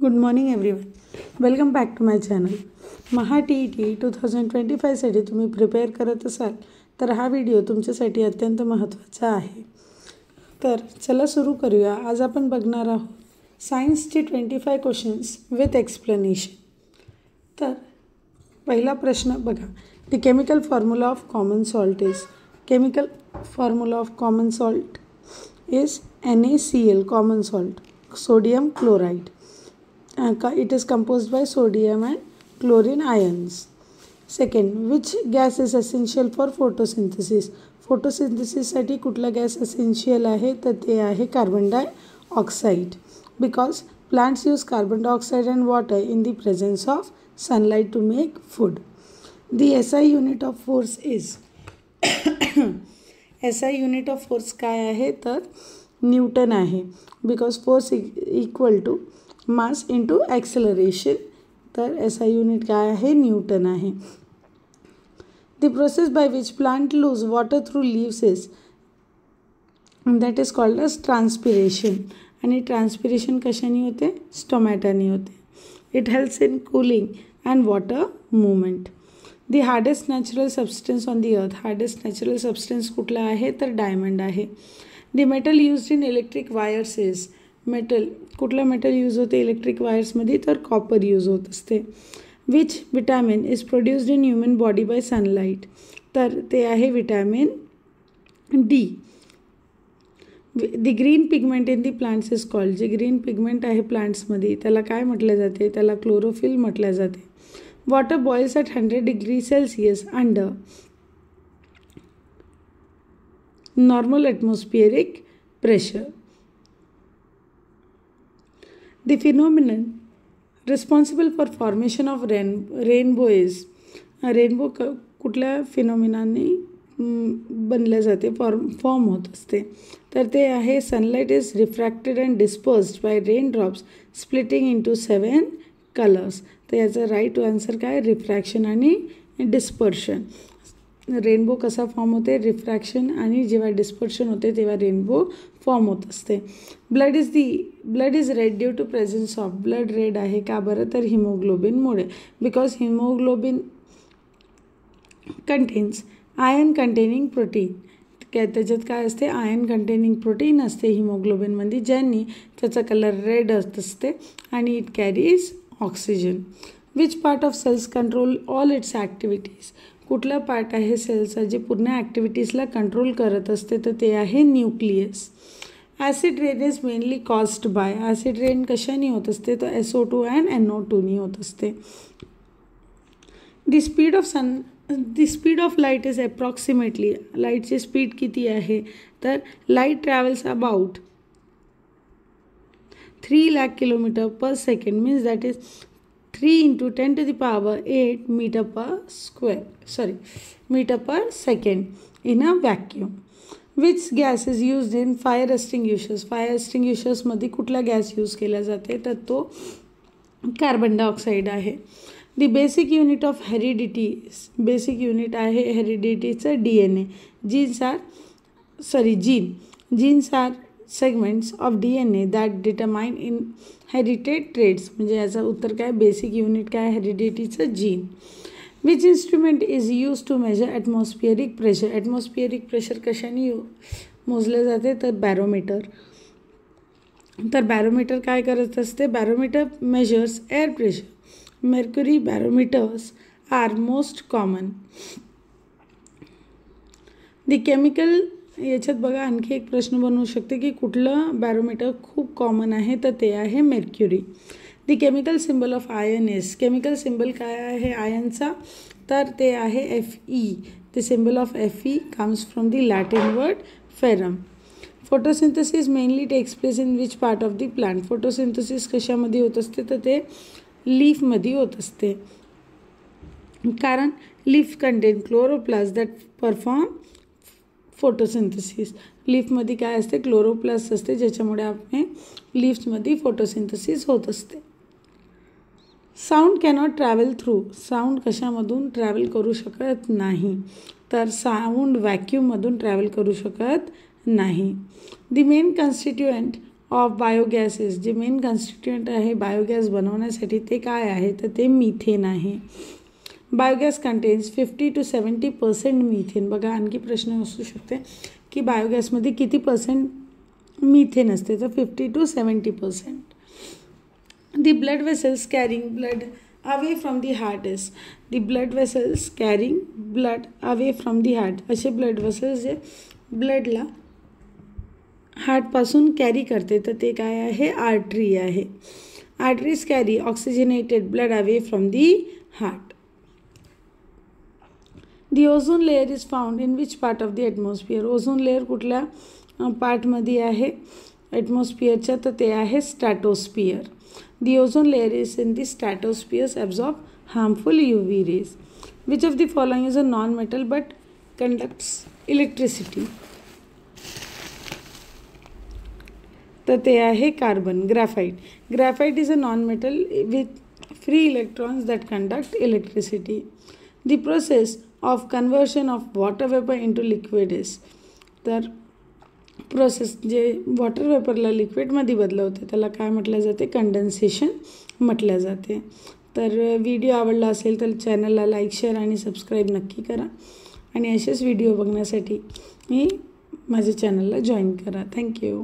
Good morning everyone. Welcome back to my channel. Maha TET 2025साठी तुम्ही prepare करत असाल तर हा व्हिडिओ तुमच्यासाठी अत्यंत महत्त्वाचा आहे. तर चला सुरू करूया. आज आपण बघणार आहोत सायन्सचे 25 क्वेश्चन्स विथ एक्सप्लेनेशन. तर पहिला प्रश्न बघा. The chemical formula of common salt is. Chemical formula of common salt is NaCl, common salt, sodium chloride. It is composed by sodium and chlorine ions. Second, which gas is essential for photosynthesis? Photosynthesis साठी कुठला gas essential आहे तर ते आहे carbon dioxide. Because plants use carbon dioxide and water in the presence of sunlight to make food. The SI unit of force is. SI unit of force काय आहे तर newton आहे. Because force equal to mass into acceleration. तर SI unit काय आहे newton आहे. The process by which plant lose water through leaves is that is called as transpiration. आणि transpiration कशाने होते? स्टोमॅटाने होते. It helps in cooling and water movement. The hardest natural substance on the earth. Hardest natural substance कुठला आहे तर diamond आहे. दी metal used in electric wires is. Metal कुठलं मेटल यूज होते इलेक्ट्रिक वायर्समध्ये तर कॉपर यूज होत असते. Which vitamin is produced in human body by sunlight. तर ते आहे vitamin D. The green pigment in the plants is called. जे green pigment आहे प्लांट्समध्ये त्याला काय म्हटलं जाते? त्याला क्लोरोफिल म्हटलं जाते. Water boils at 100 degrees Celsius under normal atmospheric pressure. The phenomenon responsible for formation of rainbow is. Rainbow कुठल्या फिनॉमिनाने बनल्या जाते फॉर्म होत असते तर ते आहे sunlight is refracted and dispersed by rain drops splitting into 7 colours. तर याचं राईट आन्सर काय? रिफ्रॅक्शन आणि डिस्पर्शन. रेनबो कसा फॉर्म होते? रिफ्रॅक्शन आणि जेव्हा डिस्पर्शन होते तेव्हा रेनबो फॉर्म होत असते. Blood is red due to presence of. Blood red आहे का बरं तर हिमोग्लोबिनमुळे. Because haemoglobin contains iron containing protein. त्याच्यात काय असते? आयर्न कंटेनिंग प्रोटीन असते हिमोग्लोबिनमध्ये ज्यांनी त्याचा कलर रेड असते आणि it carries oxygen. Which part of cells control all its activities. कुठला पार्ट आहे सेल्सचा जे पूर्ण ॲक्टिव्हिटीजला कंट्रोल करत असते तर ते आहे nucleus. Acid rain is mainly caused by. Acid rain कशाने होत असते तर SO2 अँड NO2 होत असते. The speed of light is approximately. लाईटची स्पीड किती आहे तर light travels about 3 lakh kilometre per second. Means that is 3 × 10⁸ metre per second in a vacuum. Which gas is used in fire extinguishers. Fire एक्सटिंग्विशर्समध्ये कुठला gas use केला जाते तर तो कार्बन डायऑक्साईड आहे. The basic unit of heredity. Basic unit आहे हेरिडिटीचं DNA. Genes are segments of DNA that determine inherited traits. म्हणजे याचं उत्तर काय? बेसिक युनिट काय? हेरिडिटीचं gene. Which instrument is use to measure atmospheric pressure. Atmospheric pressure कशाने मोजले जाते तर बॅरोमीटर. तर बॅरोमीटर काय करत असते? Barometer measures air pressure. mercury barometers are most common. The chemical याच्यात बघा आणखी एक प्रश्न बनवू शकते की कुठलं बॅरोमीटर खूप कॉमन आहे तर ते आहे mercury. The chemical symbol of iron is. Chemical symbol काय आहे आयर्नचा तर ते आहे Fe. The symbol of Fe comes from the Latin word ferrum. Photosynthesis mainly takes place in which part of the plant. Photosynthesis कशामध्ये होत असते तर ते लीफमध्ये होत असते. कारण leaf contain chloroplast that perform photosynthesis. लीफमध्ये काय असते? क्लोरोप्लास्ट असते ज्याच्यामुळे आपण लीफ्समध्ये फोटोसिंथेसिस होत असते. Sound cannot travel through. Sound कशामधून ट्रॅव्हल करू शकत नाही तर साऊंड व्हॅक्यूममधून ट्रॅव्हल करू शकत नाही. दी मेन कन्स्टिट्युएंट ऑफ बायोगॅसेस, जे मेन कॉन्स्टिट्युएंट आहे बायोगॅस बनवण्यासाठी ते काय आहे, तर ते मिथेन आहे. Biogas contains 50 to 70% methane. बघा आणखी प्रश्न असू शकते की बायोगॅसमध्ये किती पर्सेंट मिथेन असते, तर 50 to 70%. The blood vessels carrying blood away from the heart is, the blood vessels carrying blood away from the heart. असे ब्लड वेसल्स जे ब्लडला हार्टपासून कॅरी करते तर ते काय आहे, आर्टरी आहे. Arteries carry oxygenated blood away from the heart. The ozone layer is found in which part of the atmosphere? Ozone layer कुठल्या पार्टमध्ये आहे ॲटमॉस्फिअरच्या, तर ते आहे स्ट्रॅटोस्फिअर. The ozone layer is in the stratosphere absorb harmful UV rays. Which of the following is a non-metal but conducts electricity? तर ते आहे carbon, graphite. Graphite is a non-metal with free electrons that conduct electricity. The process of conversion of water vapor into liquid is, तर process जे water वेपरला लिक्विडमध्ये बदलवते त्याला काय म्हटलं जाते, condensation म्हटलं जाते. तर व्हिडिओ आवडला असेल तर चॅनलला लाईक, शेअर आणि सबस्क्राईब नक्की करा आणि असेच व्हिडिओ बघण्यासाठी माझ्या चॅनलला जॉईन करा. थँक्यू.